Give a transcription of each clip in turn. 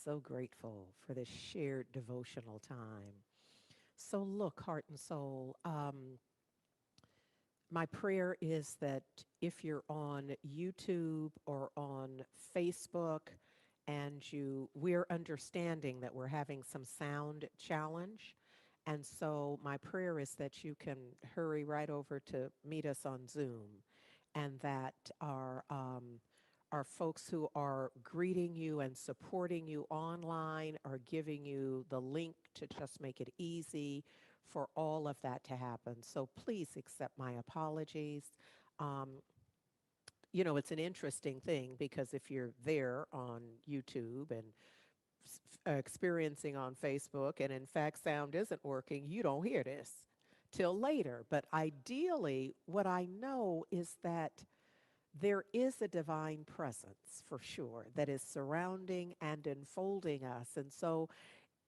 So grateful for this shared devotional time. So, look, heart and soul, my prayer is that if you're on YouTube or on Facebook and we're understanding that we're having some sound challenge. And so my prayer is that you can hurry right over to meet us on Zoom and that our folks who are greeting you and supporting you online are giving you the link to just make it easy for all of that to happen. So please accept my apologies. Um, it's an interesting thing because if you're there on YouTube and experiencing on Facebook, and in fact, sound isn't working, you don't hear this till later. But ideally, what I know is that there is a divine presence for sure that is surrounding and enfolding us. And so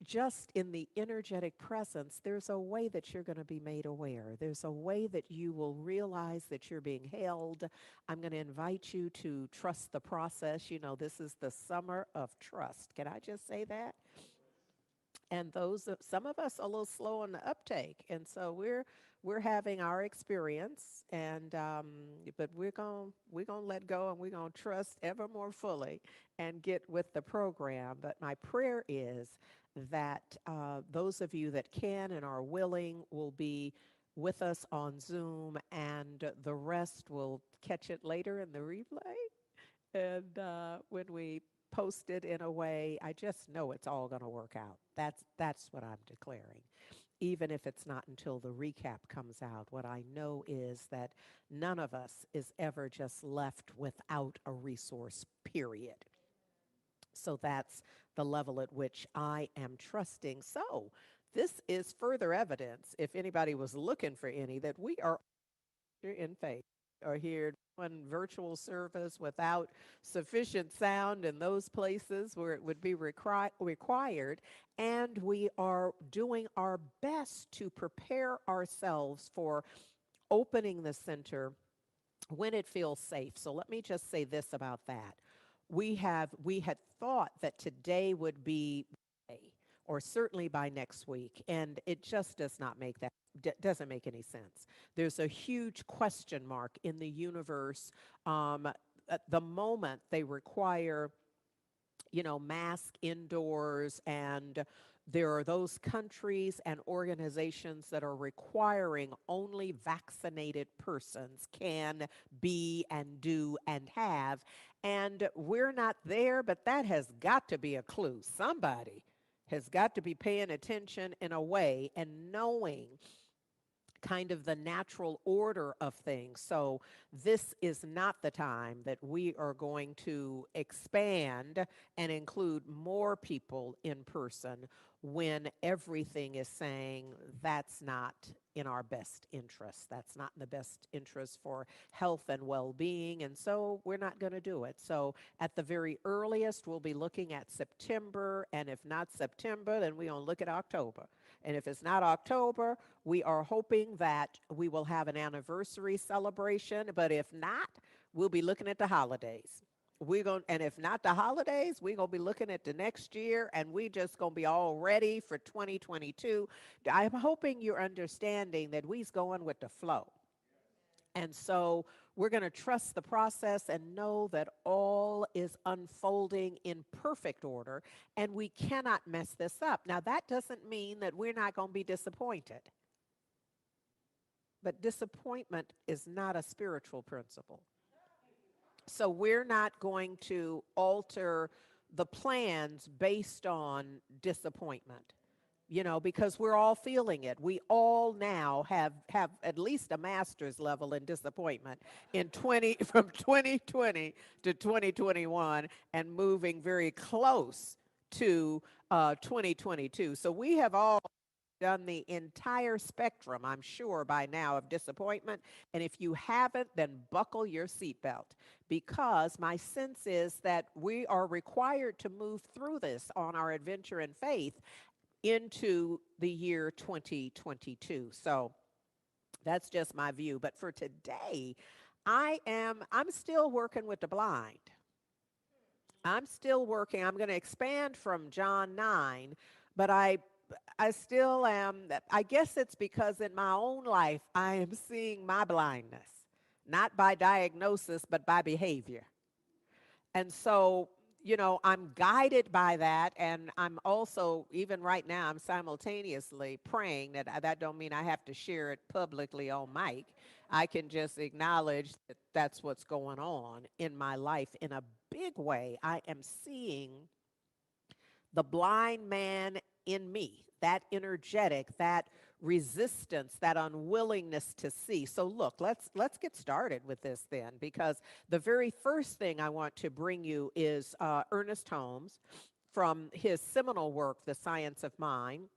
just in the energetic presence, there's a way that you're going to be made aware. There's a way that you will realize that you're being held. I'm going to invite you to trust the process. This is the summer of trust. Can I just say that? And some of us are a little slow on the uptake, and so we're having our experience, and but we're gonna let go, and we're gonna trust ever more fully and get with the program. But my prayer is that those of you that can and are willing will be with us on Zoom, and the rest will catch it later in the replay. And when we post it in a way, I just know it's all going to work out. That's what I'm declaring. Even if it's not until the recap comes out, what I know is that none of us is ever just left without a resource, period. So that's the level at which I am trusting. So this is further evidence, if anybody was looking for any, that we are in faith are here on virtual service without sufficient sound in those places where it would be required. And we are doing our best to prepare ourselves for opening the center when it feels safe. So let me just say this about that. We had thought that today would be or certainly by next week, and it just does not make that doesn't make any sense. There's a huge question mark in the universe. At the moment they require mask indoors, and there are those countries and organizations that are requiring only vaccinated persons can be and do and have. And we're not there, but that has got to be a clue. Somebody has got to be paying attention in a way and knowing kind of the natural order of things. So this is not the time that we are going to expand and include more people in person when everything is saying that's not in our best interest. That's not in the best interest for health and well-being, and so we're not going to do it. So at the very earliest, we'll be looking at September, and if not September, then we're going to look at October. And if it's not October, we are hoping that we will have an anniversary celebration, but if not, we'll be looking at the holidays. And if not the holidays, we're gonna be looking at the next year, and we just gonna be all ready for 2022. I'm hoping you're understanding that we's going with the flow. And so we're going to trust the process and know that all is unfolding in perfect order, and we cannot mess this up. Now, that doesn't mean that we're not going to be disappointed, but disappointment is not a spiritual principle. So we're not going to alter the plans based on disappointment, because we're all feeling it. We all now have at least a master's level in disappointment in 20 from 2020 to 2021 and moving very close to 2022. So we have all done the entire spectrum, I'm sure, by now of disappointment. And if you haven't, then buckle your seatbelt, because my sense is that we are required to move through this on our adventure in faith into the year 2022. So that's just my view. But for today, I'm still working with the blind. I'm still working. I'm going to expand from John 9, but I still am. I guess it's because in my own life, I am seeing my blindness, not by diagnosis, but by behavior. And so, I'm guided by that. And I'm also, even right now, I'm simultaneously praying that that don't mean I have to share it publicly on mic. I can just acknowledge that that's what's going on in my life in a big way. I am seeing the blind man in me, that energetic, that resistance, that unwillingness to see. So look, let's get started with this then, because the very first thing I want to bring you is Ernest Holmes from his seminal work, The Science of Mind.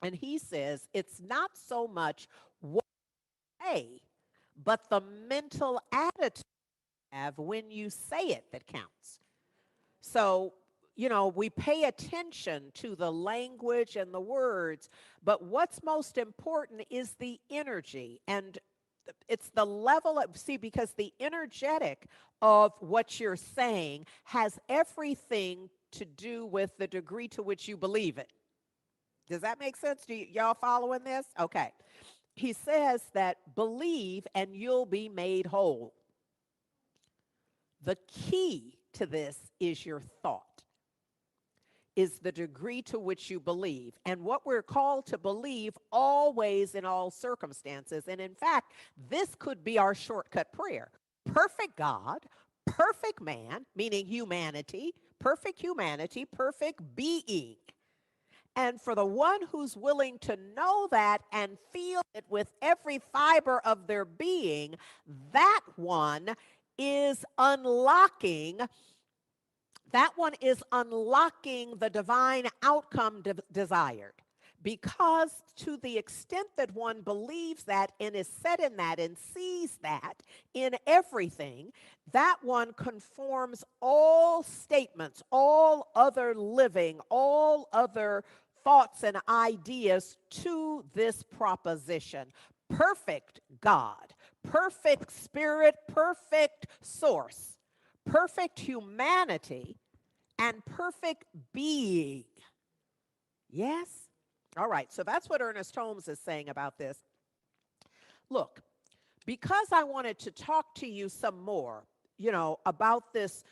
And he says it's not so much what you say, but the mental attitude you have when you say it that counts. So, we pay attention to the language and the words, but what's most important is the energy. And it's the level of, see, because the energetic of what you're saying has everything to do with the degree to which you believe it. Does that make sense? Y'all following this? Okay. He says that believe and you'll be made whole. The key to this is your thought, is the degree to which you believe. And what we're called to believe always in all circumstances. And in fact, this could be our shortcut prayer. Perfect God, perfect man, meaning humanity, perfect being. And for the one who's willing to know that and feel it with every fiber of their being, that one is unlocking the divine outcome desired. Because to the extent that one believes that and is set in that and sees that in everything, that one conforms all statements, all other living, all other thoughts and ideas to this proposition. Perfect God, perfect spirit, perfect source, perfect humanity, and perfect being. Yes? All right, so that's what Ernest Holmes is saying about this. Look, because I wanted to talk to you some more, about this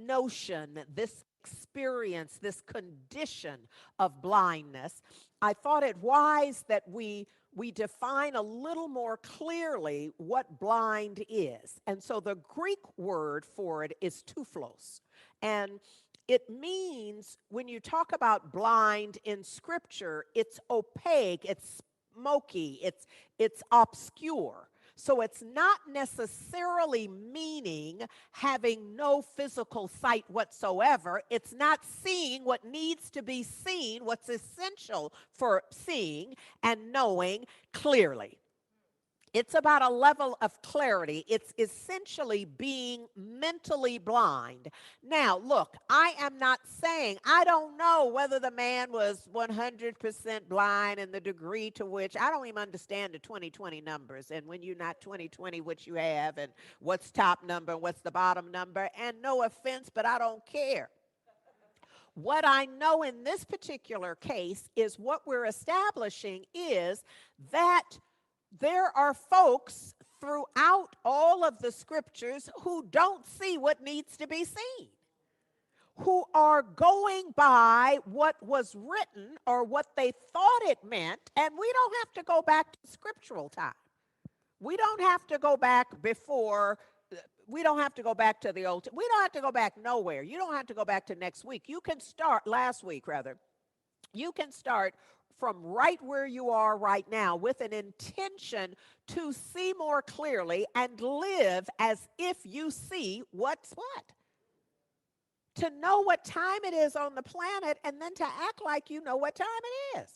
notion, this experience, this condition of blindness, I thought it wise that we define a little more clearly what blind is. And so the Greek word for it is tuflos. And it means, when you talk about blind in scripture, it's opaque, it's smoky, it's obscure. So it's not necessarily meaning having no physical sight whatsoever. It's not seeing what needs to be seen, what's essential for seeing and knowing clearly. It's about a level of clarity. It's essentially being mentally blind. Now, look, I am not saying, I don't know whether the man was 100% blind and the degree to which, I don't even understand the 2020 numbers. And when you're not 2020, what you have and what's top number and what's the bottom number. And no offense, but I don't care. What I know in this particular case is what we're establishing is that there are folks throughout all of the scriptures who don't see what needs to be seen, who are going by what was written or what they thought it meant. And we don't have to go back to scriptural time. We don't have to go back before. We don't have to go back to the old. We don't have to go back nowhere. You don't have to go back to next week. You can start last week, rather. You can start from right where you are right now with an intention to see more clearly and live as if you see what's what. To know what time it is on the planet and then to act like you know what time it is.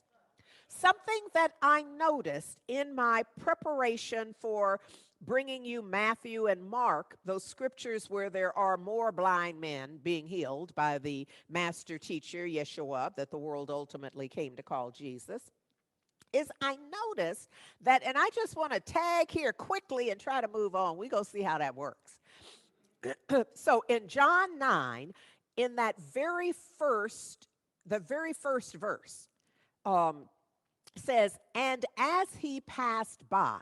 Something that I noticed in my preparation for bringing you Matthew and Mark, those scriptures where there are more blind men being healed by the master teacher, Yeshua, that the world ultimately came to call Jesus, is I noticed that, and I just want to tag here quickly and try to move on. We go see how that works. So in John 9, in that the very first verse, um, says, and as he passed by,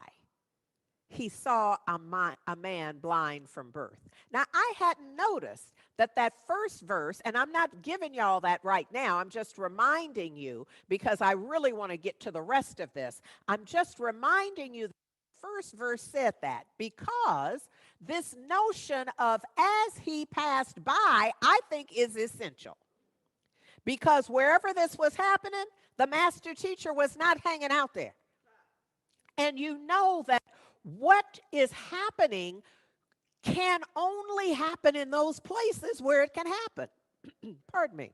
he saw a man blind from birth. Now, I hadn't noticed that first verse, and I'm not giving y'all that right now. I'm just reminding you because I really want to get to the rest of this. I'm just reminding you that the first verse said that because this notion of as he passed by, I think is essential. Because wherever this was happening, the master teacher was not hanging out there. And you know that what is happening can only happen in those places where it can happen. Pardon me.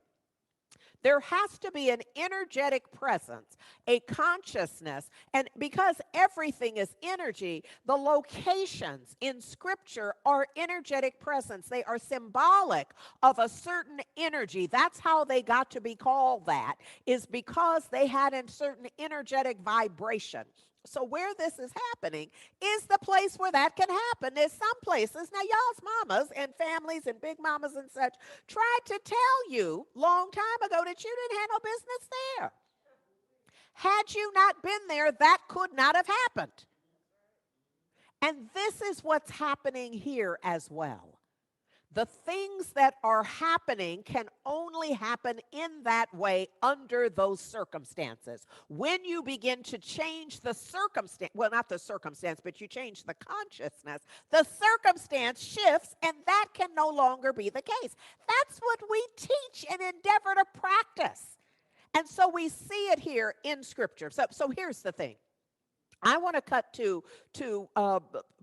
There has to be an energetic presence, a consciousness, and because everything is energy, the locations in Scripture are energetic presence. They are symbolic of a certain energy. That's how they got to be called that, is because they had a certain energetic vibration. So where this is happening is the place where that can happen. There's some places, now y'all's mamas and families and big mamas and such tried to tell you long time ago that you didn't have no business there. Had you not been there, that could not have happened. And this is what's happening here as well. The things that are happening can only happen in that way under those circumstances. When you begin to change the circumstance, well, not the circumstance, but you change the consciousness, the circumstance shifts, and that can no longer be the case. That's what we teach and endeavor to practice. And so we see it here in Scripture. So here's the thing. I want to cut to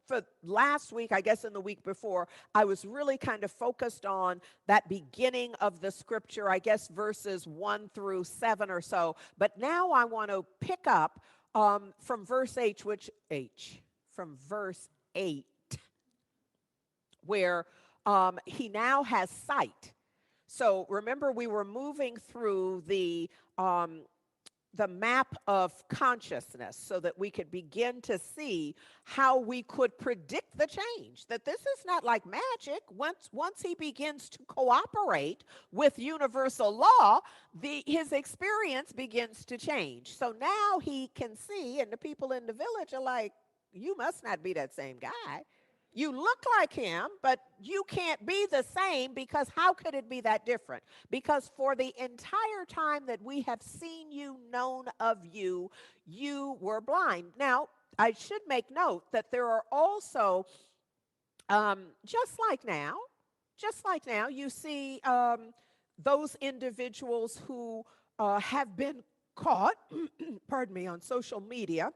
for last week, I guess in the week before, I was really kind of focused on that beginning of the Scripture, I guess verses 1 through 7 or so. But now I want to pick up from verse 8, from verse 8, where he now has sight. So remember, we were moving through the map of consciousness so that we could begin to see how we could predict the change. That this is not like magic. Once he begins to cooperate with universal law, his experience begins to change. So now he can see, and the people in the village are like, you must not be that same guy. You look like him, but you can't be the same, because how could it be that different? Because for the entire time that we have seen you, known of you, you were blind. Now, I should make note that there are also, just like now, you see those individuals who have been caught, pardon me, on social media,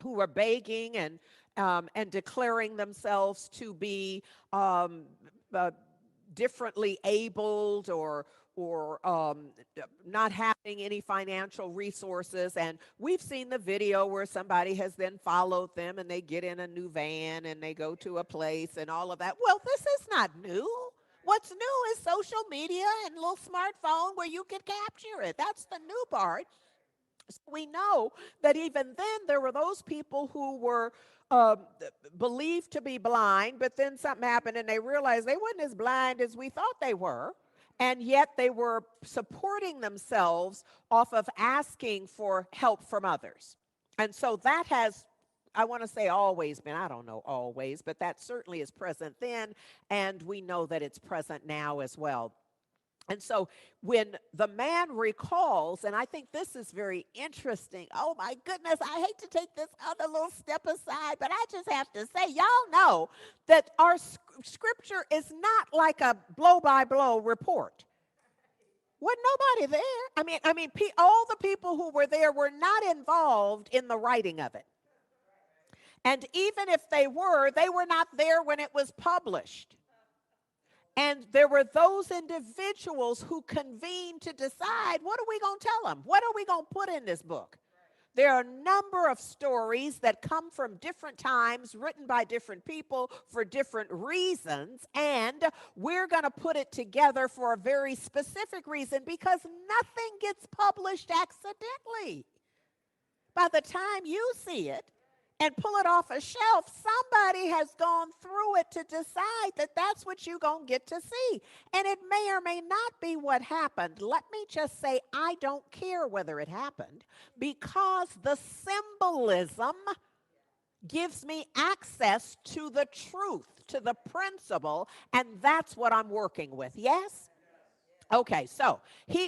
who are begging and declaring themselves to be differently abled or not having any financial resources. And we've seen the video where somebody has then followed them and they get in a new van and they go to a place and all of that. Well, this is not new. What's new is social media and a little smartphone where you can capture it. That's the new part. So we know that even then there were those people who were believed to be blind, but then something happened and they realized they weren't as blind as we thought they were. And yet they were supporting themselves off of asking for help from others. And so that has, I want to say always been, I don't know always, but that certainly is present then. And we know that it's present now as well. And so when the man recalls, and I think this is very interesting. Oh my goodness, I hate to take this other little step aside, but I just have to say, y'all know that our Scripture is not like a blow-by-blow report. Wasn't nobody there. I mean, all the people who were there were not involved in the writing of it. And even if they were not there when it was published. And there were those individuals who convened to decide, what are we going to tell them? What are we going to put in this book? There are a number of stories that come from different times, written by different people for different reasons, and we're going to put it together for a very specific reason, because nothing gets published accidentally. By the time you see it, and pull it off a shelf, somebody has gone through it to decide that that's what you're going to get to see. And it may or may not be what happened. Let me just say, I don't care whether it happened because the symbolism gives me access to the truth, to the principle, and that's what I'm working with. Yes? Okay, so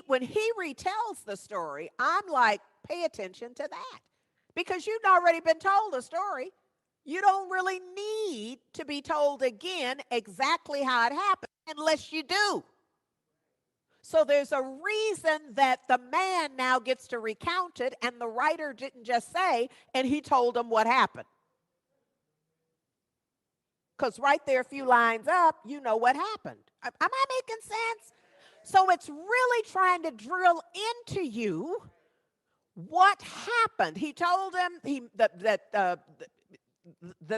when he retells the story, I'm like, pay attention to that. Because you've already been told a story. You don't really need to be told again exactly how it happened unless you do. So there's a reason that the man now gets to recount it, and the writer didn't just say, and he told him what happened. Because right there, a few lines up, you know what happened. Am I making sense? So it's really trying to drill into you what happened. He told him that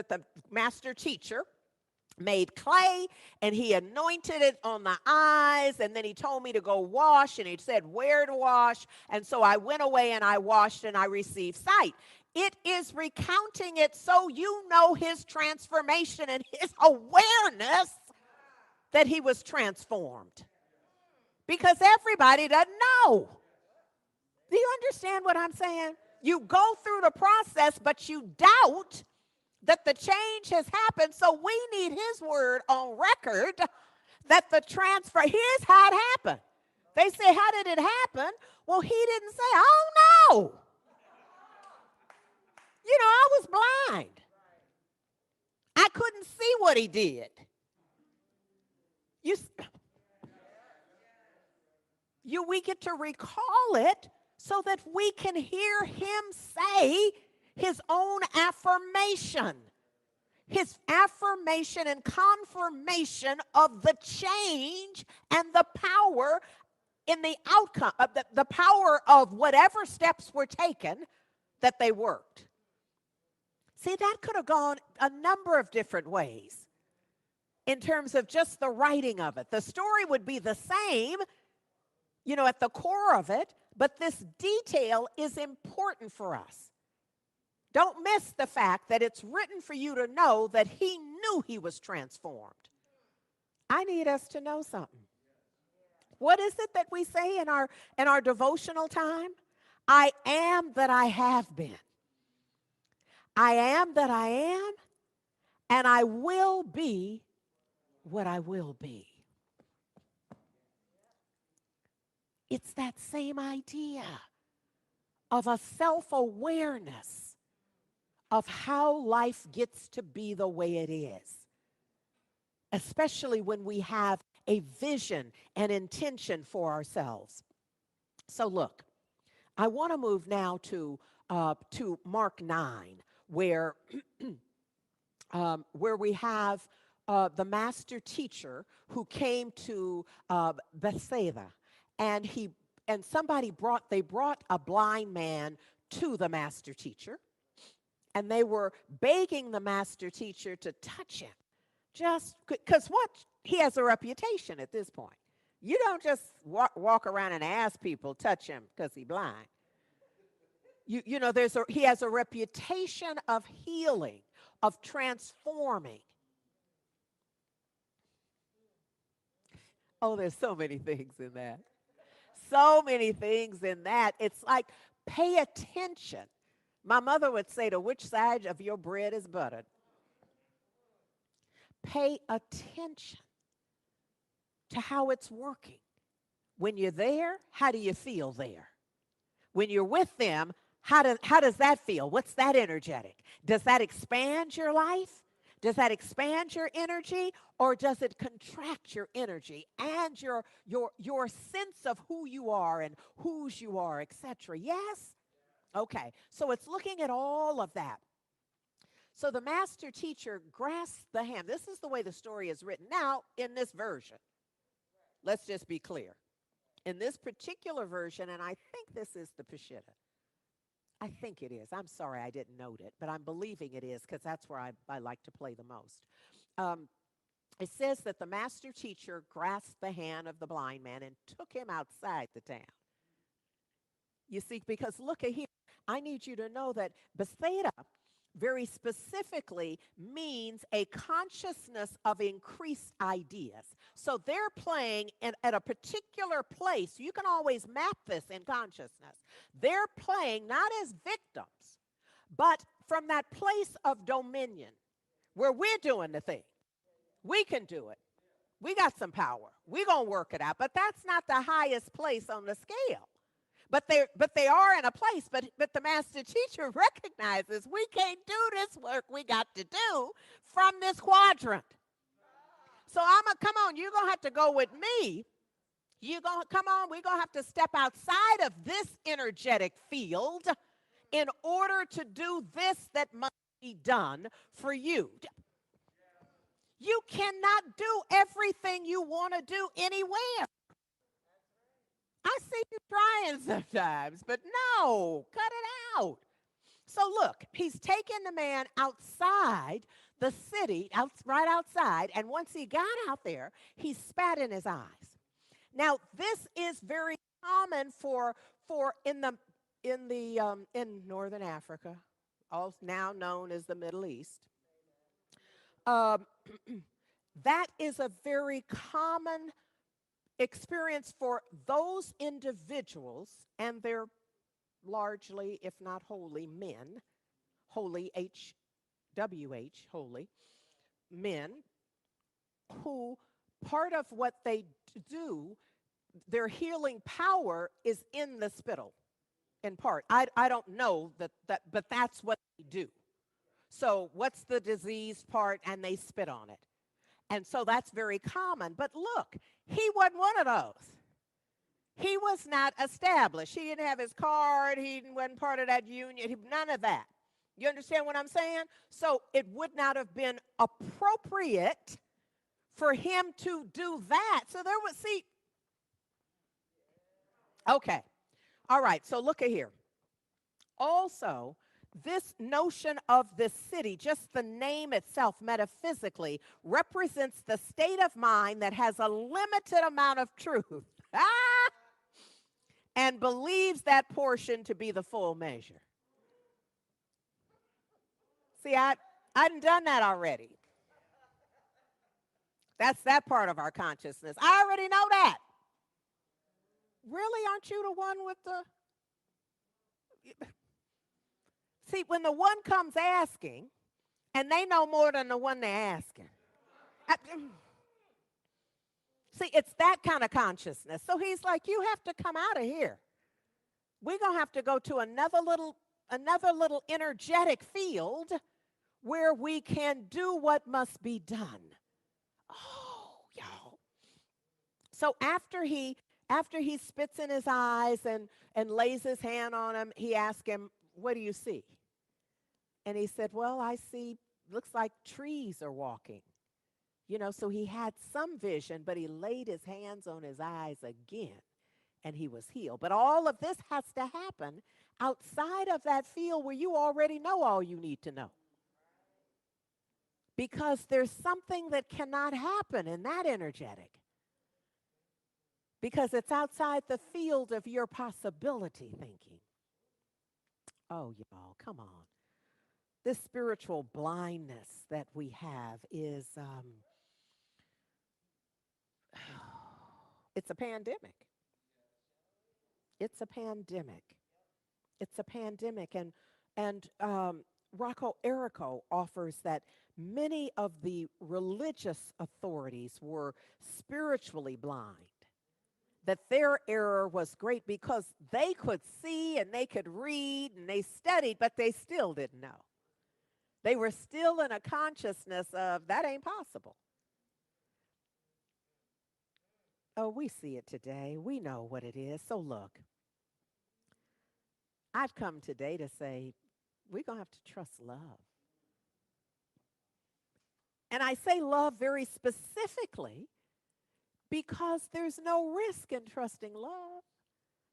the master teacher made clay and he anointed it on the eyes, and then he told me to go wash, and he said where to wash, and so I went away and I washed and I received sight. It is recounting it so you know his transformation and his awareness that he was transformed, because everybody doesn't know. Do you understand what I'm saying? You go through the process, but you doubt that the change has happened. So we need his word on record that the transfer, here's how it happened. They say, how did it happen? Well, he didn't say, oh no. You know, I was blind. I couldn't see what he did. We get to recall it so that we can hear him say his own affirmation. His affirmation and confirmation of the change and the power in the outcome, of the power of whatever steps were taken, that they worked. See, that could have gone a number of different ways in terms of just the writing of it. The story would be the same, you know, at the core of it, but this detail is important for us. Don't miss the fact that it's written for you to know that he knew he was transformed. I need us to know something. What is it that we say in our devotional time? I am that I have been. I am that I am, and I will be what I will be. It's that same idea of a self-awareness of how life gets to be the way it is, especially when we have a vision and intention for ourselves. So look, I want to move now to Mark 9, where we have the master teacher who came to Bethsaida, and they brought a blind man to the master teacher, and they were begging the master teacher to touch him, just because he has a reputation at this point. You don't just walk around and ask people, touch him because he's blind. You know, he has a reputation of healing, of transforming. Oh, there's so many things in that. So many things in that. It's like, pay attention. My mother would say, to which side of your bread is buttered? Pay attention to how it's working. When you're there, how do you feel there? When you're with them, how does that feel? What's that energetic? Does that expand your life? Does that expand your energy, or does it contract your energy and your sense of who you are and whose you are, etc.? Yes? Okay, so it's looking at all of that. So the master teacher grasps the hand. This is the way the story is written. Now, in this version, let's just be clear. In this particular version, and I think this is the Peshitta. I think it is. I'm sorry I didn't note it, but I'm believing it is, because that's where I like to play the most. It says that the master teacher grasped the hand of the blind man and took him outside the town. You see, because look at here. I need you to know that Bethsaida, very specifically means a consciousness of increased ideas. So they're playing at a particular place. You can always map this in consciousness. They're playing not as victims, but from that place of dominion where we're doing the thing. We can do it. We got some power. We're going to work it out. But that's not the highest place on the scale. But they are in a place, but the master teacher recognizes we can't do this work we got to do from this quadrant. So come on, you're going to have to go with me. You're going to come on, we're going to have to step outside of this energetic field in order to do this that must be done for you. You cannot do everything you want to do anywhere. I see you trying sometimes, but no, cut it out. So look, he's taken the man outside the city, right outside, and once he got out there, he spat in his eyes. Now, this is very common for in Northern Africa, also now known as the Middle East. That is a very common experience for those individuals, and they're largely, if not wholly, men, holy, H-W-H, holy, men, who part of what they do, their healing power is in the spittle, in part. I don't know that, but that's what they do. So what's the disease part? And they spit on it. And so that's very common. But look, he wasn't one of those. He was not established. He didn't have his card. He wasn't part of that union. None of that. You understand what I'm saying? So it would not have been appropriate for him to do that. So there was, see, okay. All right, so look at here. Also, this notion of this city, just the name itself metaphysically, represents the state of mind that has a limited amount of truth and believes that portion to be the full measure. See, I've done that already. That's that part of our consciousness. I already know that. Really, aren't you the one with the... See, when the one comes asking, and they know more than the one they're asking. See, it's that kind of consciousness. So he's like, you have to come out of here. We're going to have to go to another little energetic field where we can do what must be done. Oh, y'all. So after he spits in his eyes and lays his hand on him, he asked him, what do you see? And he said, well, I see, looks like trees are walking. You know, so he had some vision, but he laid his hands on his eyes again, and he was healed. But all of this has to happen outside of that field where you already know all you need to know. Because there's something that cannot happen in that energetic. Because it's outside the field of your possibility thinking. Oh, y'all, come on. This spiritual blindness that we have is, it's a pandemic. It's a pandemic. It's a pandemic. And Rocco Errico offers that many of the religious authorities were spiritually blind. That their error was great because they could see and they could read and they studied, but they still didn't know. They were still in a consciousness of that ain't possible. Oh, we see it today. We know what it is. So look, I've come today to say we're going to have to trust love. And I say love very specifically because there's no risk in trusting love.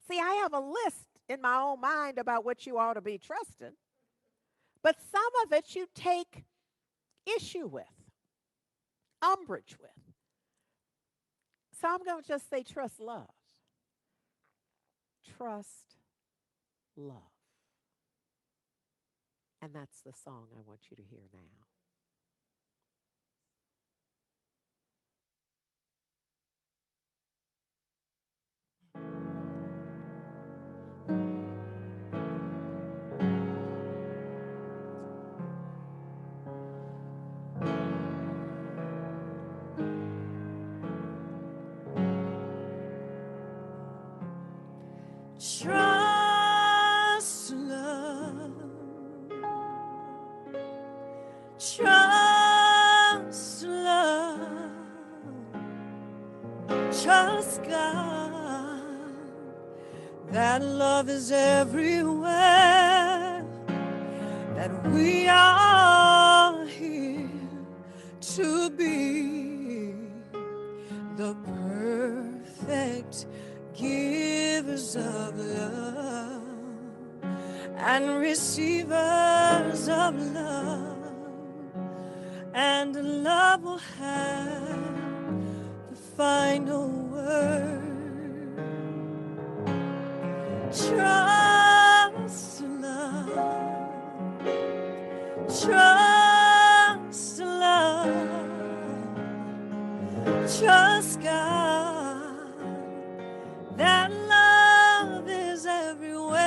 See, I have a list in my own mind about what you ought to be trusting, but some of it you take issue with, umbrage with. So I'm going to just say trust love. Trust love. And that's the song I want you to hear now. Trust love, trust love, trust God. That love is everywhere, that we are here to be the perfect givers of love and receivers of love, and love will have the final word. Trust love, trust love, trust God. That love is everywhere,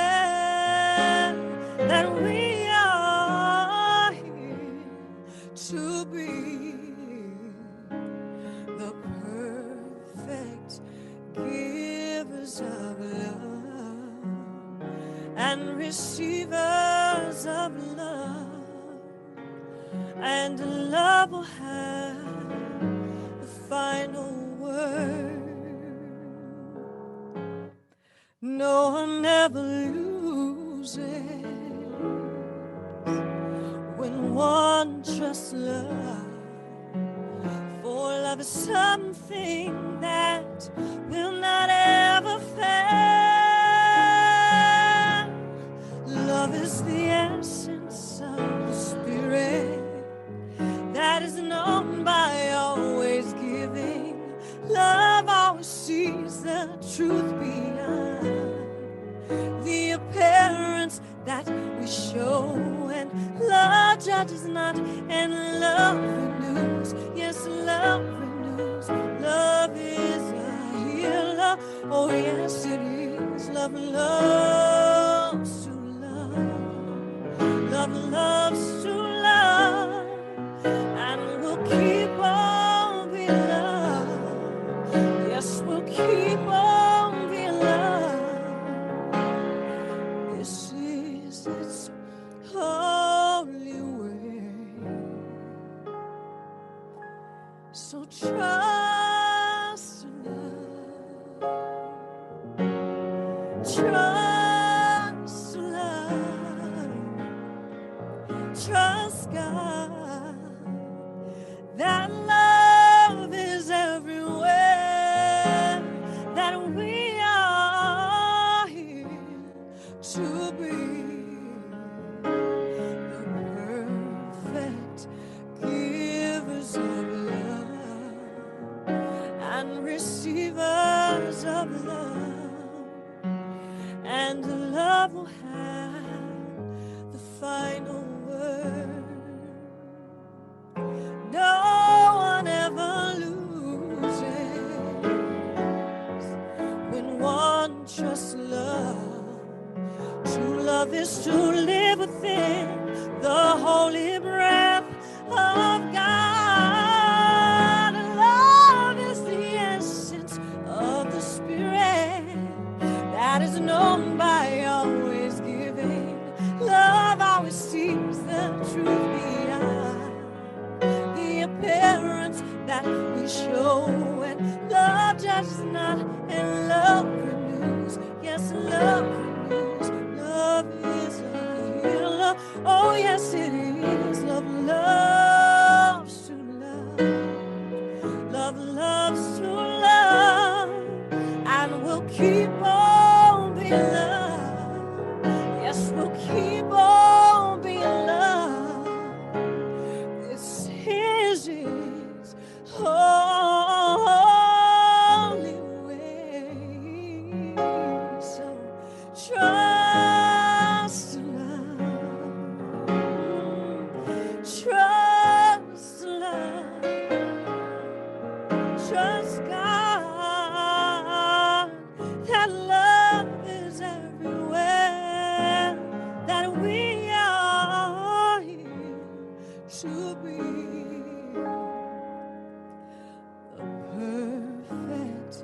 that we are here to be the perfect givers of love and receivers of love, and love will have the final word. No one ever loses when one trusts love, for love is something that will not ever fail. Love is the essence of the Spirit that is known by always giving. Love always sees the truth beyond the appearance that we show, and love judges not, and love renews. Yes, love renews. Love is a healer. Oh yes, it is. Love loves to love. Love loves to love, and we'll keep on being loved. Yes, we'll keep on being loved. This is its holy way. So trust love, trust love, trust God. That love is everywhere, that we are here to be the perfect givers of love and receivers of love, and love will have the final word. No one ever loses when one trusts love. True love is to live within the holy breath of God. Love is the essence of the Spirit that is known by always giving. Love always sees the truth beyond the appearance that we show, and love judges not, and love renews. Yes, love renews. Love is a healer. Oh yes, it is. Love loves to love. Love loves to love, and we'll keep on being loved. Yes, we'll keep on being loved. This is His holy way. So trust love, trust God that love is everywhere, that we are here to be the perfect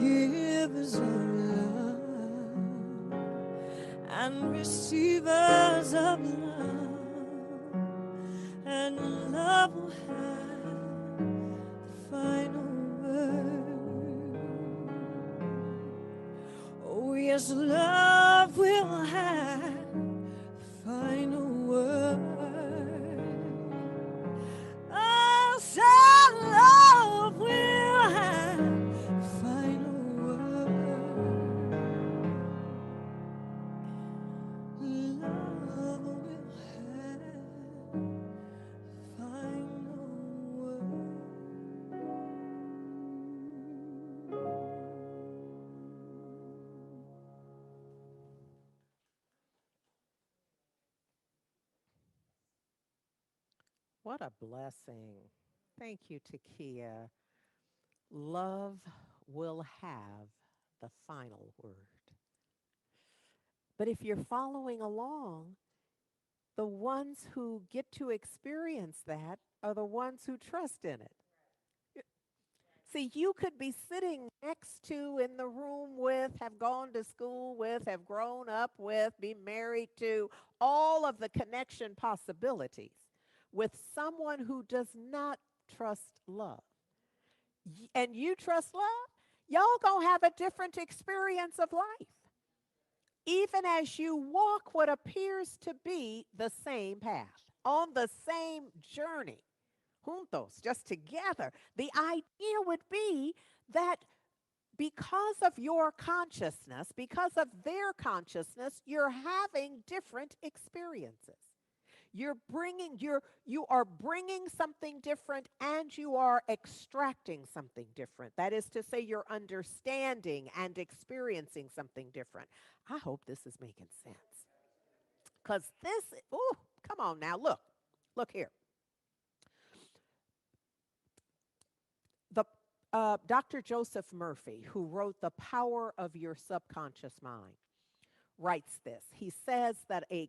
givers of love and receivers of love, and love will have the final word. Oh yes, love will have the final word. Oh, so love will have the final word. Love will have the final word. What a blessing. Thank you, Takia. Love will have the final word. But if you're following along, the ones who get to experience that are the ones who trust in it. See, you could be sitting next to, in the room with, have gone to school with, have grown up with, be married to, all of the connection possibilities with someone who does not trust love. And you trust love, y'all gonna have a different experience of life. Even as you walk what appears to be the same path, on the same journey, juntos, just together. The idea would be that because of your consciousness, because of their consciousness, you're having different experiences. You are bringing something different, and you are extracting something different. That is to say, you're understanding and experiencing something different. I hope this is making sense. Because this, oh, come on now, look here. The Dr. Joseph Murphy, who wrote The Power of Your Subconscious Mind, writes this. He says that a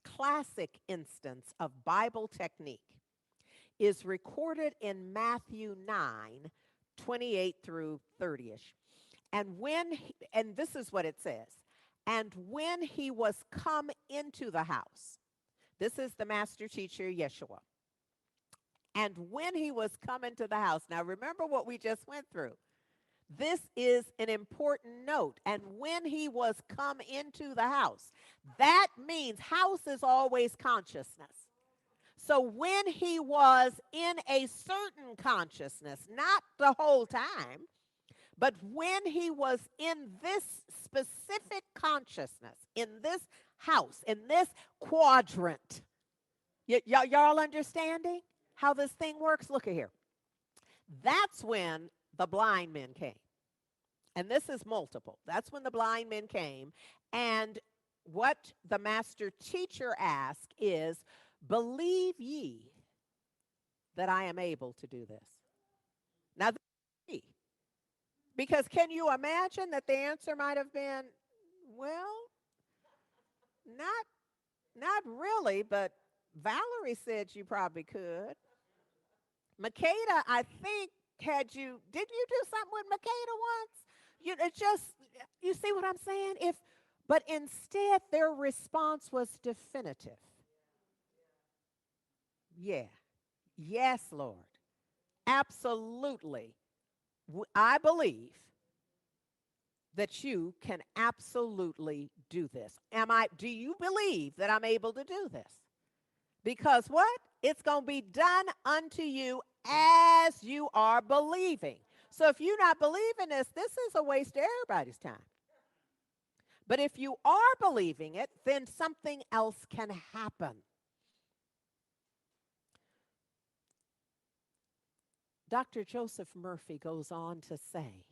classic instance of Bible technique is recorded in Matthew 9:28 through 30ish. And this is what it says. And when he was come into the house, this is the master teacher, Yeshua. And when he was come into the house, now remember what we just went through. This is an important note. And when he was come into the house, that means house is always consciousness. So when he was in a certain consciousness, not the whole time, but when he was in this specific consciousness, in this house, in this quadrant, y'all understanding how this thing works? Look at here. That's when the blind men came. And this is multiple. That's when the blind men came. And what the master teacher asked is, believe ye that I am able to do this? Now, because can you imagine that the answer might have been, well, not really, but Valerie said you probably could. Makeda, I think, didn't you do something with Makeda once? It just, you see what I'm saying? But instead, their response was definitive. Yeah. Yes, Lord. Absolutely. I believe that you can absolutely do this. Do you believe that I'm able to do this? Because what? It's going to be done unto you as you are believing. So if you're not believing this is a waste of everybody's time. But if you are believing it, then something else can happen. Dr. Joseph Murphy goes on to say,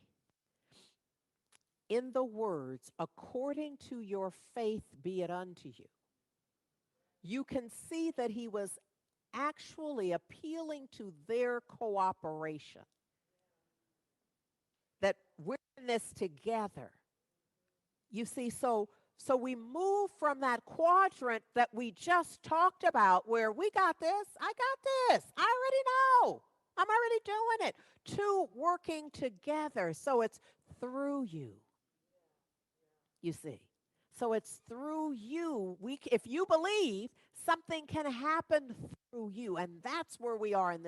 in the words, according to your faith be it unto you, you can see that he was actually appealing to their cooperation. we're in this together. You see, so we move from that quadrant that we just talked about where we got this, I got this, I already know, I'm already doing it, to working together. So it's through you see. So it's through you. If you believe, something can happen through you, and that's where we are in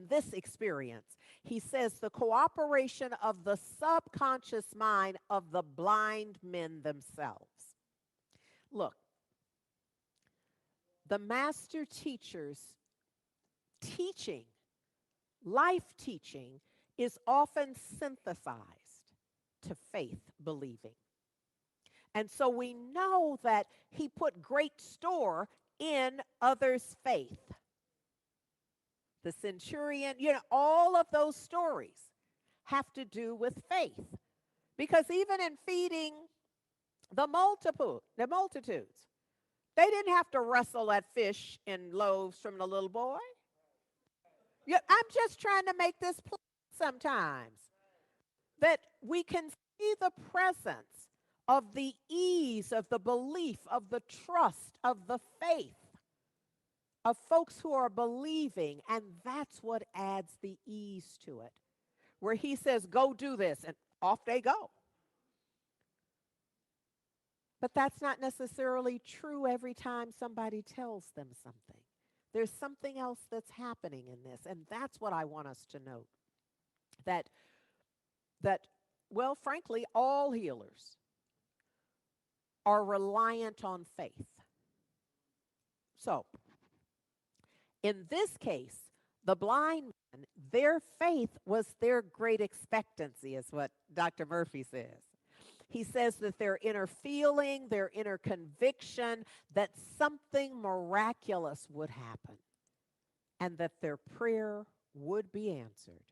this experience. He says the cooperation of the subconscious mind of the blind men themselves. Look, the master teacher's teaching, life teaching, is often synthesized to faith believing. And so we know that he put great store in others' faith. The centurion, all of those stories have to do with faith. Because even in feeding the multitudes, they didn't have to wrestle that fish and loaves from the little boy. Yeah, I'm just trying to make this plain sometimes that we can see the presence of the ease, of the belief, of the trust, of the faith of folks who are believing. And that's what adds the ease to it, where he says, go do this, and off they go. But that's not necessarily true every time somebody tells them something. There's something else that's happening in this, and that's what I want us to note. That well, frankly, all healers are reliant on faith. So, in this case, the blind men, their faith was their great expectancy, is what Dr. Murphy says. He says that their inner feeling, their inner conviction that something miraculous would happen and that their prayer would be answered.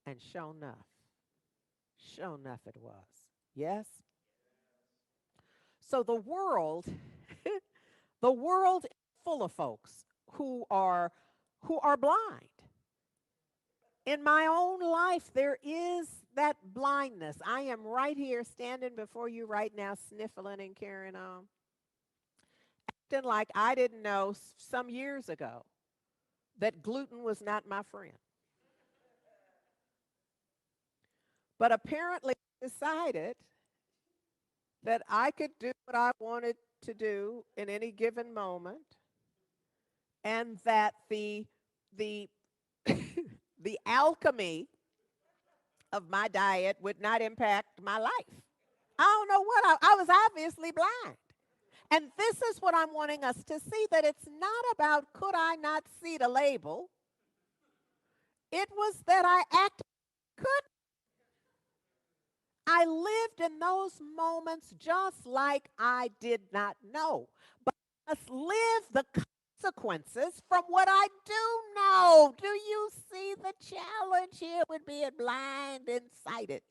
And sure enough it was. Yes? So the world, the world is full of folks who are blind. In my own life, there is that blindness. I am right here standing before you right now, sniffling and carrying on, acting like I didn't know some years ago that gluten was not my friend. But apparently, I decided that I could do what I wanted to do in any given moment, and that the the alchemy of my diet would not impact my life. I don't know what I was obviously blind. And this is what I'm wanting us to see, that it's not about could I not see the label. It was that I acted could. I lived in those moments just like I did not know. But I must live the consequences from what I do know. Do you see the challenge here with being blind and sighted?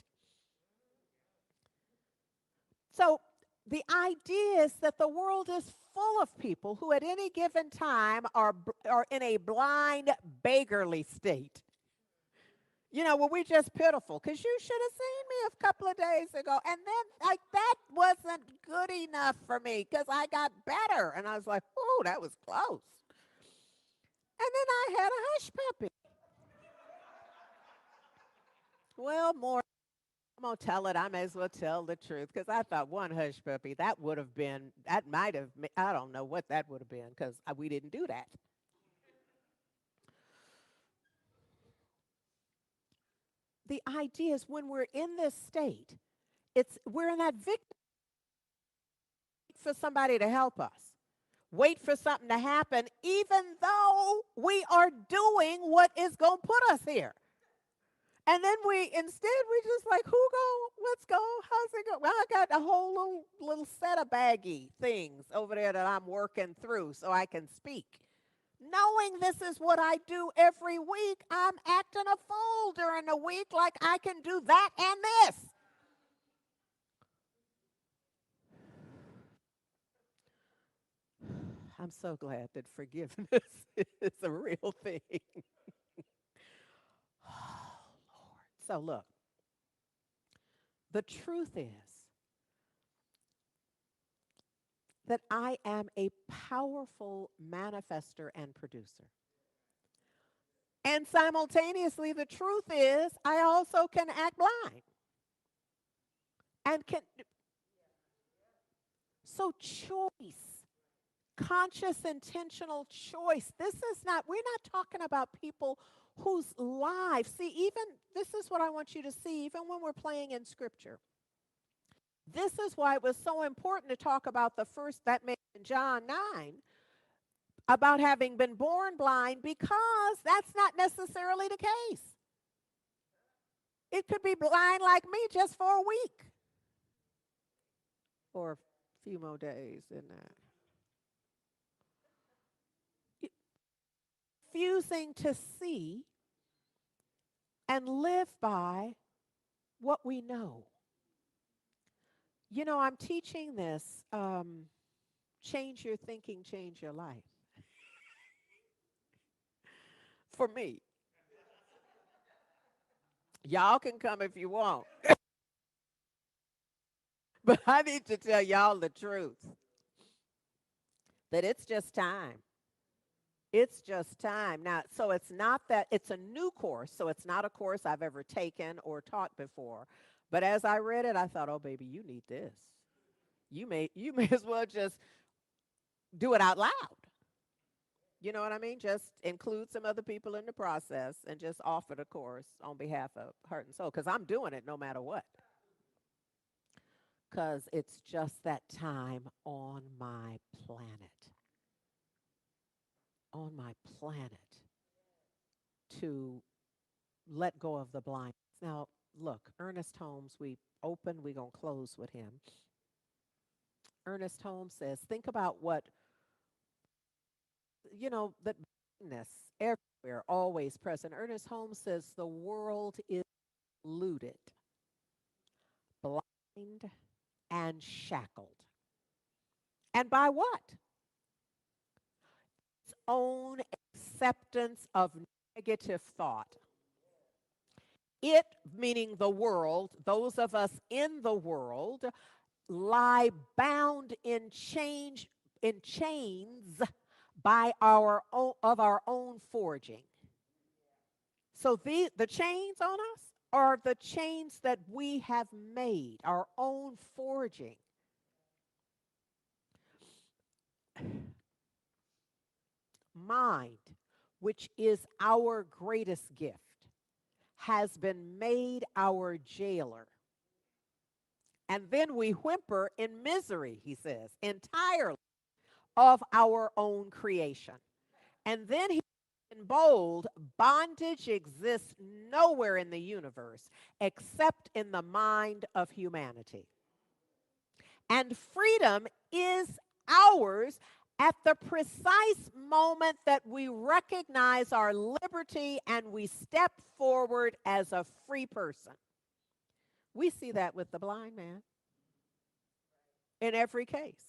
So the idea is that the world is full of people who at any given time are in a blind, beggarly state. Well, we're just pitiful because you should have seen me a couple of days ago. And then, like, that wasn't good enough for me because I got better. And I was like, oh, that was close. And then I had a hush puppy. Well, more. I'm going to tell it. I may as well tell the truth because I thought one hush puppy, that might have, I don't know what that would have been because we didn't do that. The idea is when we're in this state, we're in that victim for somebody to help us. Wait for something to happen, even though we are doing what is going to put us here. And then we just like, let's go, how's it go? Well, I got a whole little set of baggy things over there that I'm working through so I can speak. Knowing this is what I do every week, I'm acting a fool during the week like I can do that and this. I'm so glad that forgiveness is a real thing. Oh, Lord. So look, The truth is that I am a powerful manifester and producer. And simultaneously, the truth is I also can act blind and can. So, choice, conscious, intentional choice. This is not, we're not talking about people whose lives, see, even this is what I want you to see, even when we're playing in scripture. This is why it was so important to talk about the first that made in John 9 about having been born blind, because that's not necessarily the case. It could be blind like me just for a week or a few more days in that. Refusing to see and live by what we know. You know, I'm teaching this change your thinking, change your life. For me, y'all can come if you want, but I need to tell y'all the truth that it's just time. It's just time. Now, so it's not that it's a new course, so it's not a course I've ever taken or taught before. But as I read it, I thought, "Oh baby, you need this. You may as well just do it out loud." You know what I mean? Just include some other people in the process and just offer the course on behalf of Heart and Soul, because I'm doing it no matter what. Because it's just that time on my planet. On my planet to let go of the blind. Now, look, Ernest Holmes, we open, we're going to close with him. Ernest Holmes says, think about what, that blindness everywhere, always present. Ernest Holmes says the world is looted, blind, and shackled. And by what? Its own acceptance of negative thought. It, meaning the world, those of us in the world, lie bound in chains by our own forging. So the chains on us are the chains that we have made, our own forging. Mind, which is our greatest gift, has been made our jailer. And then we whimper in misery, he says, entirely of our own creation. And then he, in bold, bondage exists nowhere in the universe except in the mind of humanity. And freedom is ours at the precise moment that we recognize our liberty and we step forward as a free person. We see that with the blind man in every case,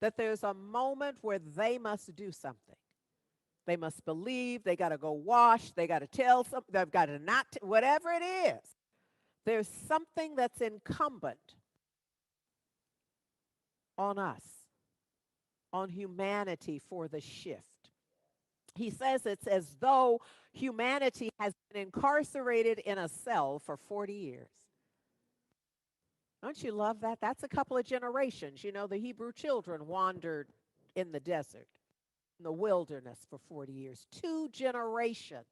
that there's a moment where they must do something. They must believe, they got to go wash, they got to tell something, they've got to not, whatever it is. There's something that's incumbent on us, on humanity for the shift. He says it's as though humanity has been incarcerated in a cell for 40 years. Don't you love that? That's a couple of generations. You know, the Hebrew children wandered in the desert, in the wilderness for 40 years. 2 generations.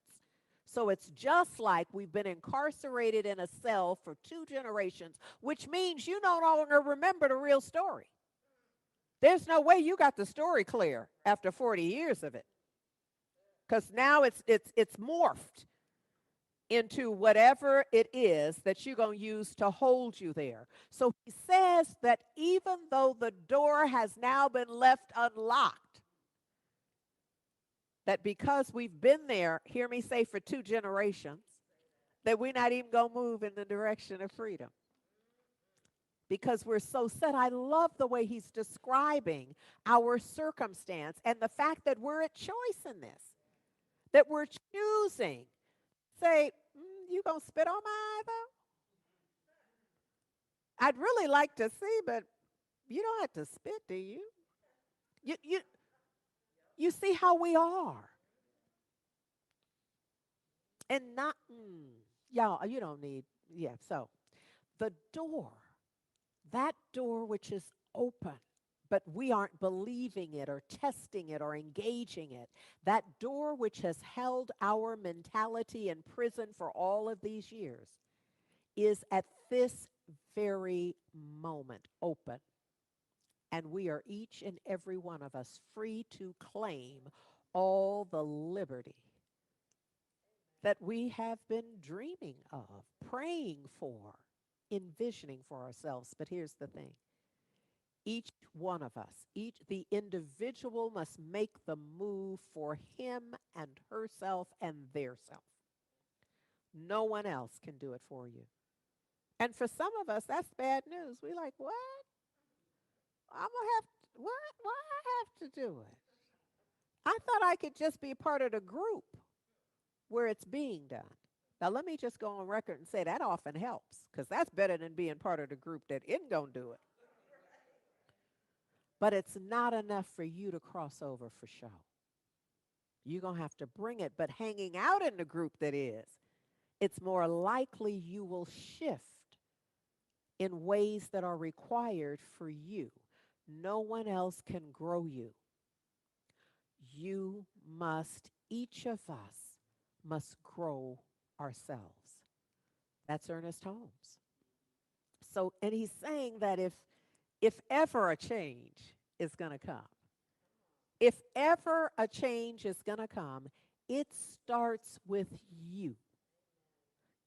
So it's just like we've been incarcerated in a cell for 2 generations, which means you no longer remember the real story. There's no way you got the story clear after 40 years of it, because now it's morphed into whatever it is that you're going to use to hold you there. So he says that even though the door has now been left unlocked, that because we've been there, hear me say, for 2 generations, that we're not even going to move in the direction of freedom. Because we're so set. I love the way he's describing our circumstance and the fact that we're at choice in this, that we're choosing. Say, you gonna spit on my eye though? I'd really like to see, but you don't have to spit, do you? You you you see how we are. And not y'all, you don't need yeah, so the door, that door which is open, but we aren't believing it or testing it or engaging it. That door which has held our mentality in prison for all of these years is at this very moment open. And we are each and every one of us free to claim all the liberty that we have been dreaming of, praying for, envisioning for ourselves. But here's the thing, each one of us, each the individual must make the move for him and herself and their self. No one else can do it for you. And for some of us, that's bad news. We like, what? I'm gonna have what? Why I have to do it? I thought I could just be part of the group where it's being done. Now let me just go on record and say that often helps, because that's better than being part of the group that isn't gonna do it. But it's not enough for you to cross over for show. You're gonna have to bring it. But hanging out in the group that is, it's more likely you will shift in ways that are required for you. No one else can grow you. You must, each of us must grow ourselves. That's Ernest Holmes. So, and he's saying that if ever a change is going to come, if ever a change is going to come, it starts with you.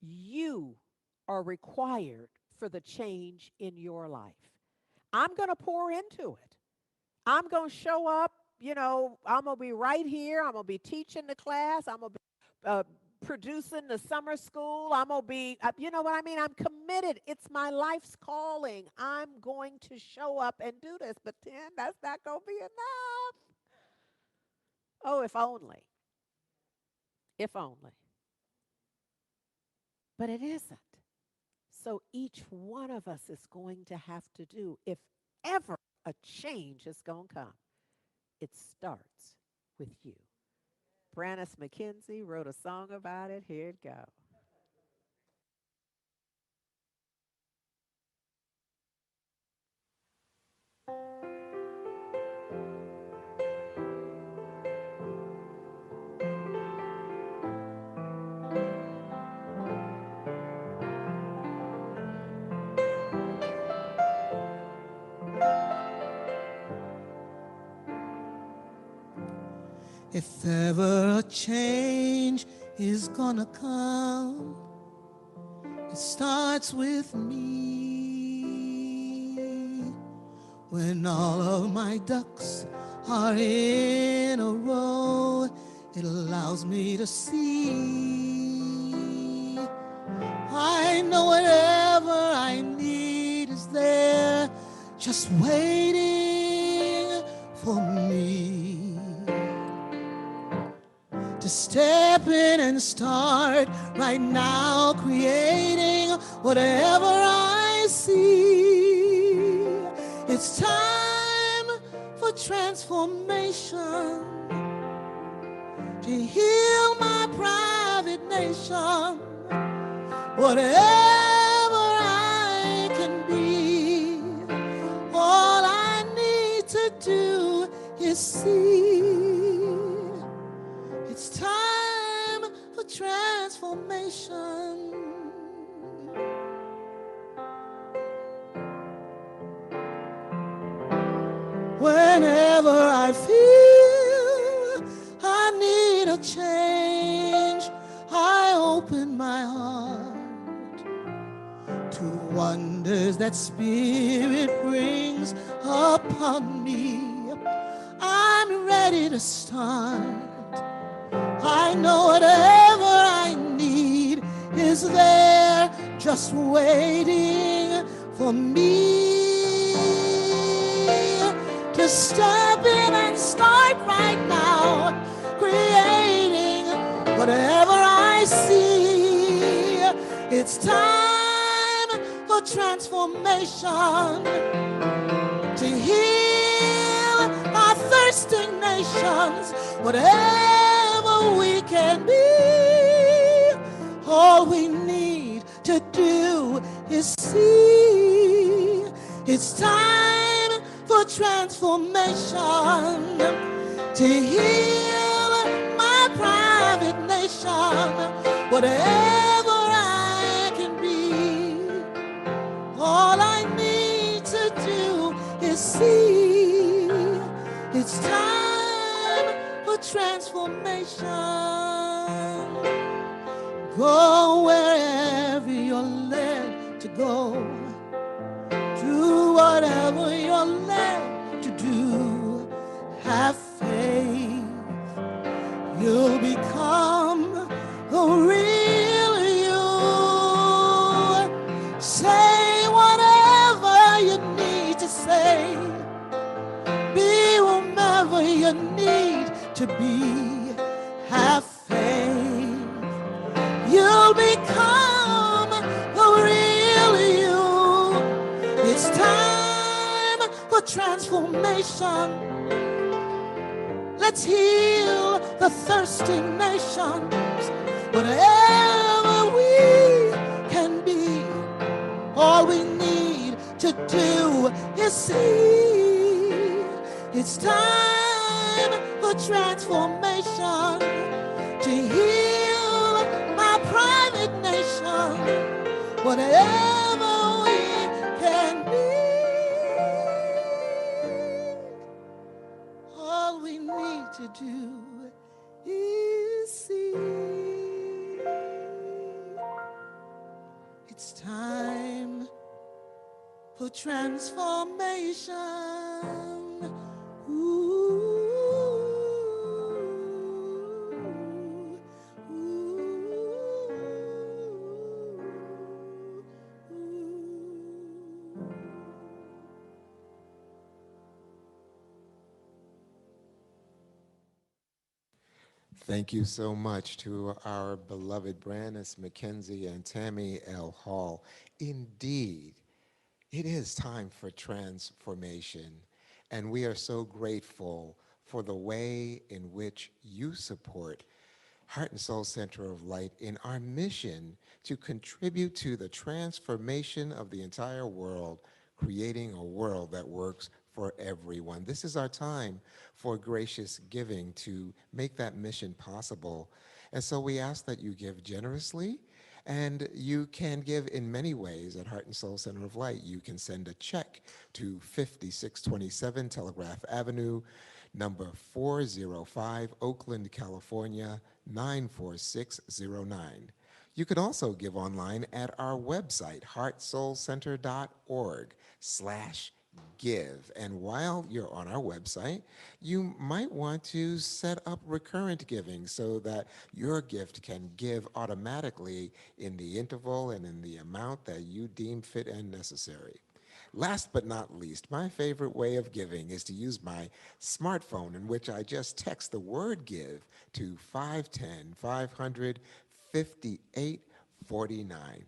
You are required for the change in your life. I'm going to pour into it. I'm going to show up. I'm going to be right here. I'm going to be teaching the class. I'm going to be producing the summer school. I'm going to be, you know what I mean? I'm committed. It's my life's calling. I'm going to show up and do this. But then that's not going to be enough. Oh, if only. If only. But it isn't. So each one of us is going to have to do, if ever a change is going to come, it starts with you. Brannis McKenzie wrote a song about it. Here it goes. If ever a change is gonna come, it starts with me. When all of my ducks are in a row, it allows me to see. I know whatever I need is there, just waiting for me to step in and start right now, creating whatever I see. It's time for transformation, to heal my private nation. Whatever I can be, all I need to do is see. It's time for transformation. Whenever I feel I need a change, I open my heart to wonders that Spirit brings upon me. I'm ready to start. I know whatever I need is there, just waiting for me to step in and start right now, creating whatever I see. It's time for for transformation, to heal our thirsting nations, whatever we can be. All we need to do is see. It's time for transformation, to heal my private nation, whatever I can be. All I need to do is see. It's time for transformation. Go wherever you're led to go. Do whatever you're led to do. Have faith. You'll become the real you. Say whatever you need to say. Be whomever you need to be. Have faith. You'll become the real you. It's time for transformation. Let's heal the thirsty nations, whatever we can be. All we need to do is see. It's time for transformation, to heal my private nation, whatever we can be. All we need to do is see. It's time for transformation. Ooh. Thank you so much to our beloved Brannis McKenzie and Tammy L. Hall. Indeed, it is time for transformation, and we are so grateful for the way in which you support Heart and Soul Center of Light in our mission to contribute to the transformation of the entire world, creating a world that works for everyone. This is our time for gracious giving to make that mission possible. And so we ask that you give generously, and you can give in many ways at Heart and Soul Center of Light. You can send a check to 5627 Telegraph Avenue, number 405, Oakland, California, 94609. You can also give online at our website, heartsoulcenter.org/give. And while you're on our website, you might want to set up recurrent giving so that your gift can give automatically in the interval and in the amount that you deem fit and necessary. Last but not least, my favorite way of giving is to use my smartphone, in which I just text the word give to 510-500-5849.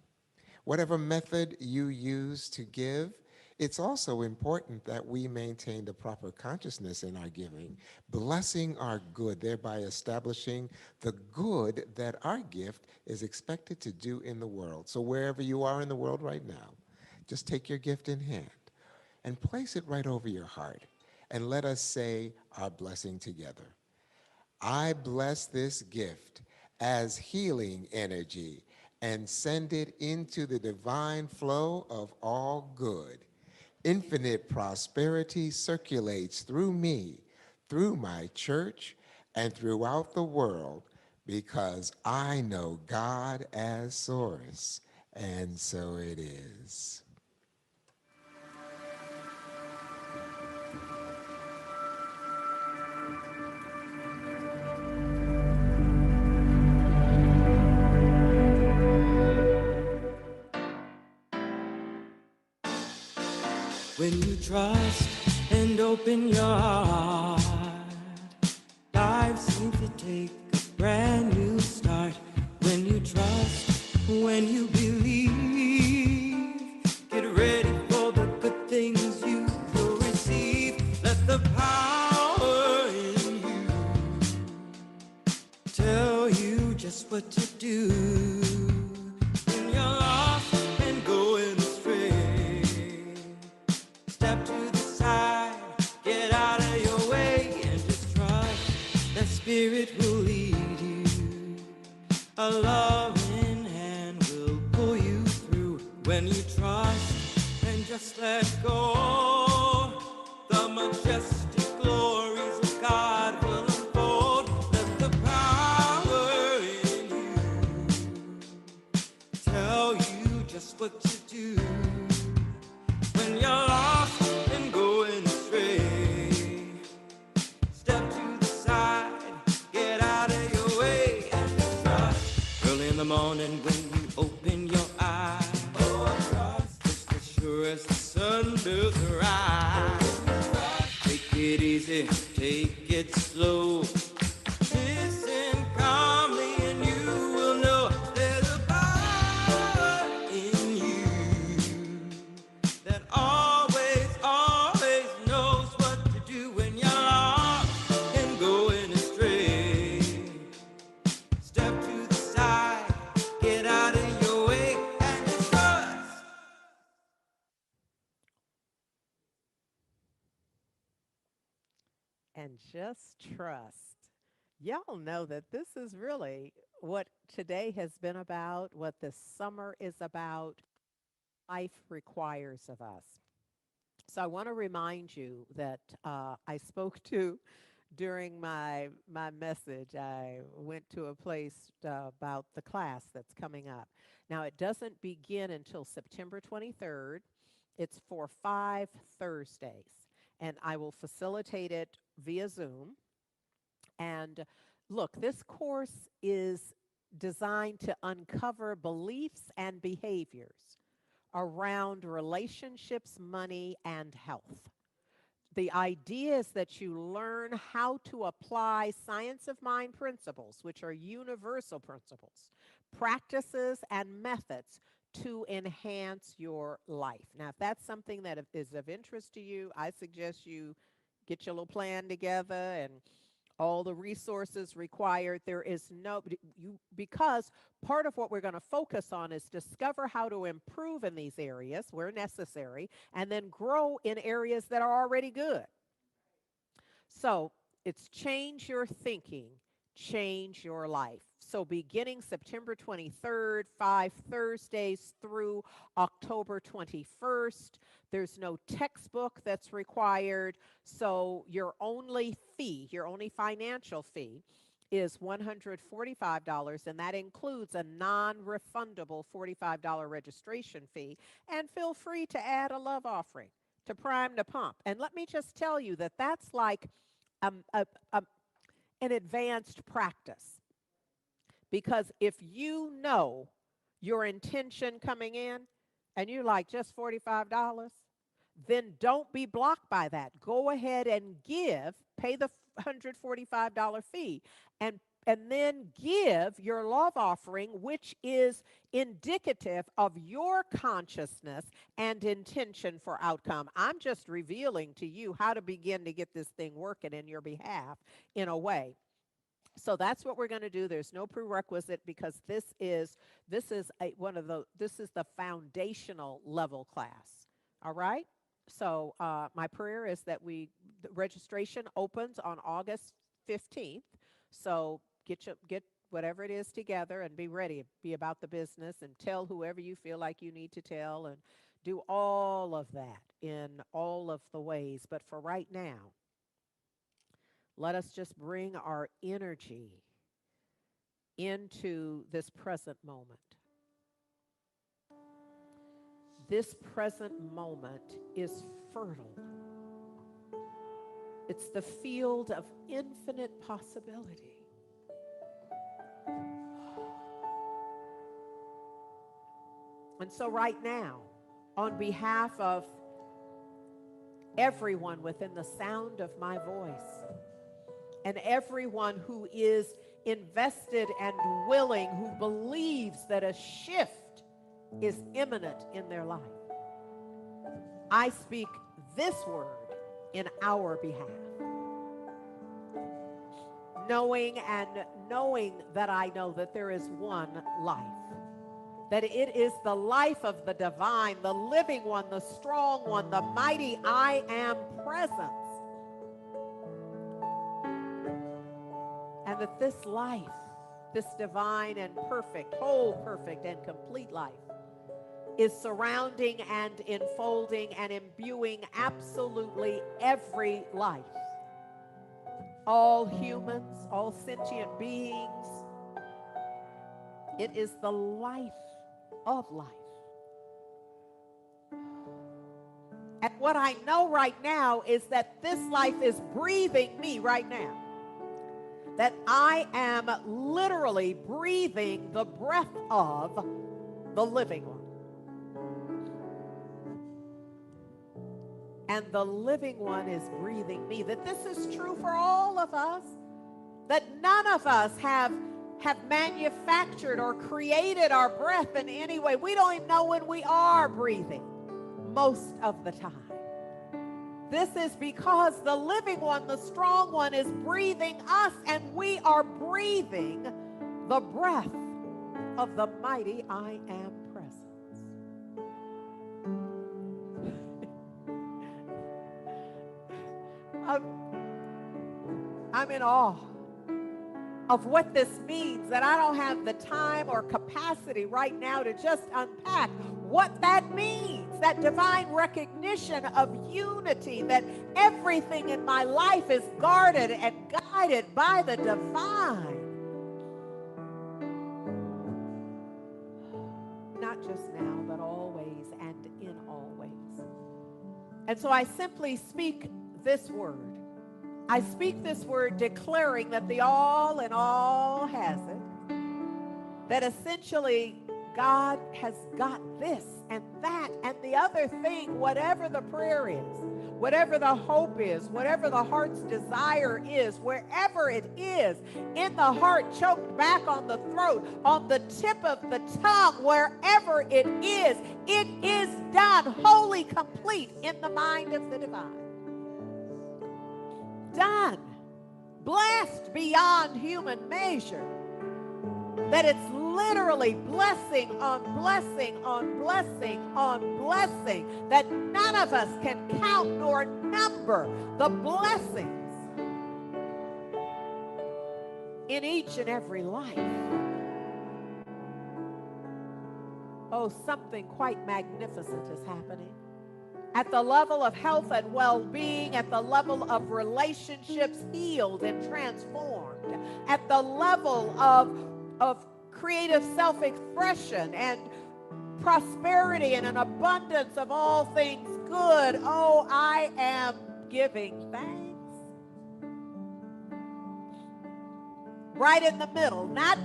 Whatever method you use to give, it's also important that we maintain the proper consciousness in our giving, blessing our good, thereby establishing the good that our gift is expected to do in the world. So wherever you are in the world right now, just take your gift in hand and place it right over your heart, and let us say our blessing together. I bless this gift as healing energy and send it into the divine flow of all good. Infinite prosperity circulates through me, through my church, and throughout the world, because I know God as source, and so it is. When you trust and open your heart, life seems to take a brand new start. When you trust, when you believe, what to do when you're lost and going astray. Step to the side, get out of your way, and just trust that Spirit will lead you. A loving hand will pull you through when you trust and just let go. The majestic glories of God will unfold. Let the power in you tell you just what to do when you're lost and going astray. Step to the side, get out of your way, and just trust. Early in the morning when you open your eyes, just as sure as the sun does rise. Take it easy, take it slow. Listen calmly and you will know there's a power in you that always, always knows what to do when you're lost and going astray. Step to the side, get out of your way, and just trust. And just trust. Y'all know that this is really what today has been about, what this summer is about, life requires of us. So I want to remind you that I spoke to during my message. I went to a place about the class that's coming up. Now it doesn't begin until September 23rd. It's for 5 Thursdays, and I will facilitate it via Zoom. And look, this course is designed to uncover beliefs and behaviors around relationships, money, and health. The idea is that you learn how to apply science of mind principles, which are universal principles, practices, and methods to enhance your life. Now, if that's something that is of interest to you, I suggest you get your little plan together and all the resources required. There is no you because part of what we're going to focus on is discover how to improve in these areas where necessary and then grow in areas that are already good. So it's change your thinking, change your life. So beginning September 23rd, 5 Thursdays through October 21st, there's no textbook that's required. So your only financial fee is $145, and that includes a non-refundable $45 registration fee. And feel free to add a love offering to prime the pump. And let me just tell you that that's like um, a, a, an advanced practice. Because if you know your intention coming in and you're like, just $45, then don't be blocked by that. Go ahead and pay the $145 fee, and then give your love offering, which is indicative of your consciousness and intention for outcome. I'm just revealing to you how to begin to get this thing working in your behalf in a way. So that's what we're going to do. There's no prerequisite because this is the foundational level class. All right. So my prayer is that the registration opens on August 15th. So get whatever it is together and be ready. Be about the business and tell whoever you feel like you need to tell, and do all of that in all of the ways. But for right now, let us just bring our energy into this present moment. This present moment is fertile. It's the field of infinite possibility. And so right now, on behalf of everyone within the sound of my voice, and everyone who is invested and willing, who believes that a shift is imminent in their life, I speak this word in our behalf. knowing that I know that there is one life, that it is the life of the divine, the living one, the strong one, the mighty I am presence. And that this life, this divine and perfect, whole, perfect, and complete life is surrounding and enfolding and imbuing absolutely every life. All humans, all sentient beings. It is the life of life. And what I know right now is that this life is breathing me right now. That I am literally breathing the breath of the living one. And the living one is breathing me. That this is true for all of us. That none of us have manufactured or created our breath in any way. We don't even know when we are breathing most of the time. This is because the living one, the strong one, is breathing us, and we are breathing the breath of the mighty I am presence. I'm in awe of what this means, that I don't have the time or capacity right now to just unpack what that means, that divine recognition of unity, that everything in my life is guarded and guided by the divine. Not just now, but always and in all ways. And so I simply speak this word. I speak this word declaring that the all in all has it. That essentially God has got this and that and the other thing, whatever the prayer is, whatever the hope is, whatever the heart's desire is, wherever it is, in the heart, choked back on the throat, on the tip of the tongue, wherever it is done, wholly complete in the mind of the divine. Done, blessed beyond human measure, that it's literally blessing on blessing on blessing on blessing, that none of us can count nor number the blessings in each and every life. Oh, something quite magnificent is happening. At the level of health and well-being, at the level of relationships healed and transformed, at the level of creative self-expression and prosperity and an abundance of all things good. Oh, I am giving thanks. Right in the middle, not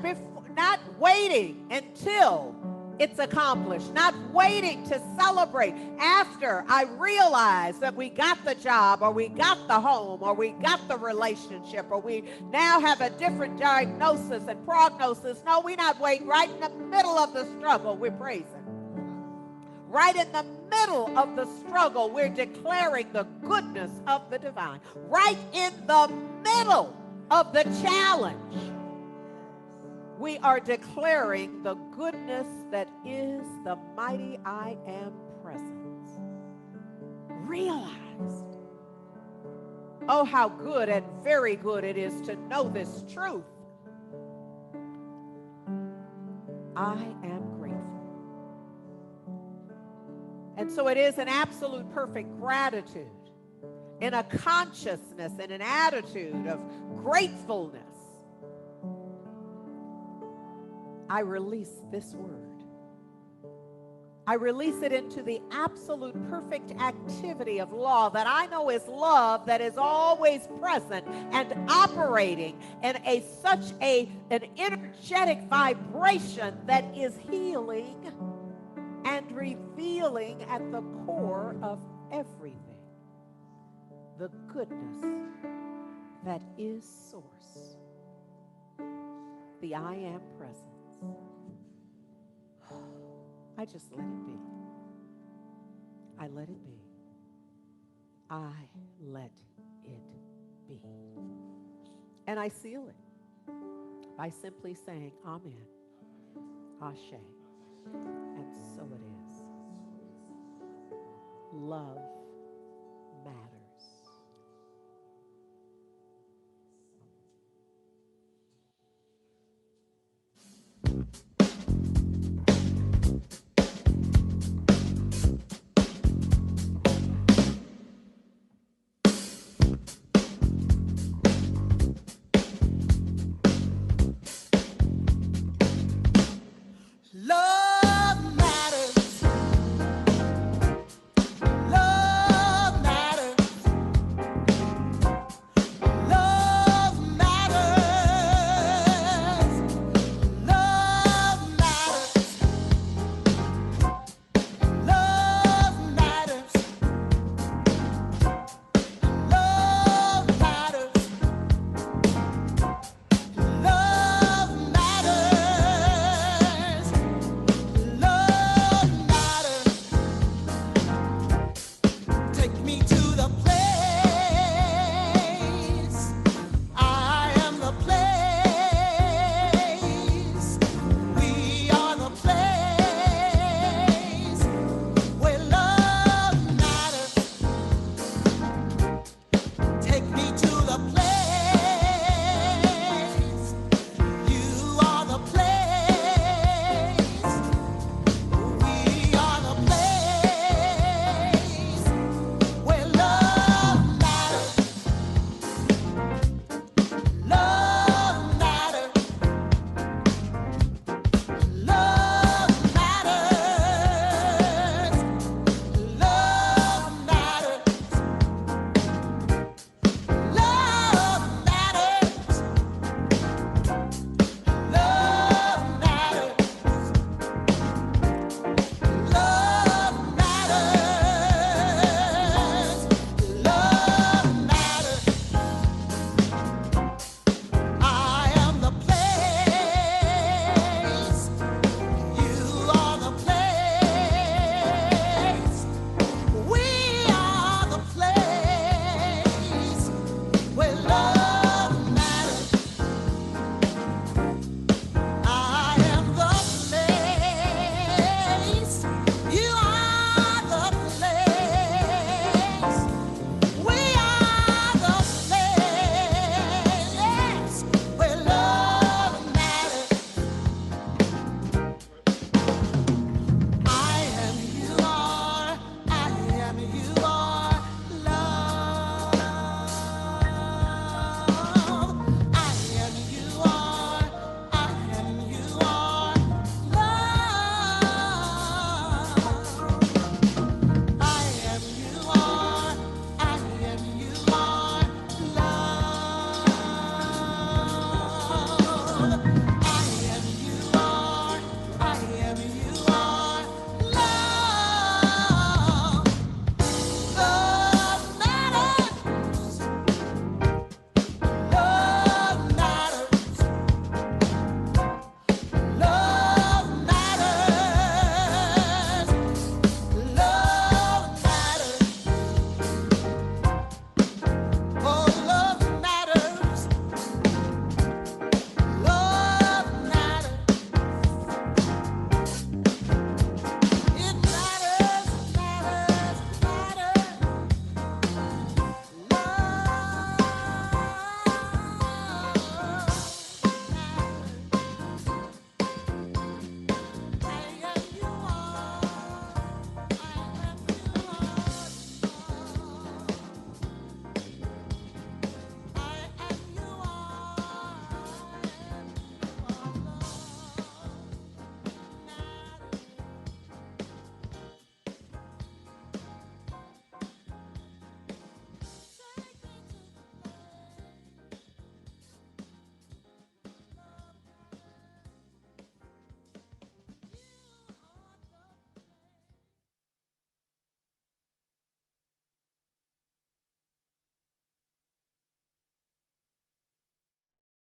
waiting until it's accomplished, not waiting to celebrate after I realize that we got the job, or we got the home, or we got the relationship, or we now have a different diagnosis and prognosis. No, we're not waiting. Right in the middle of the struggle, we're praising. Right in the middle of the struggle, we're declaring the goodness of the divine. Right in the middle of the challenge, we are declaring the goodness that is the mighty I am presence. Realized. Oh, how good and very good it is to know this truth. I am grateful. And so it is an absolute perfect gratitude, in a consciousness and an attitude of gratefulness. I release this word. I release it into the absolute perfect activity of law that I know is love, that is always present and operating in such an energetic vibration that is healing and revealing at the core of everything the goodness that is source, the I am presence. I just let it be. I let it be. I let it be. And I seal it by simply saying, Amen, Ashe, and so it is. Love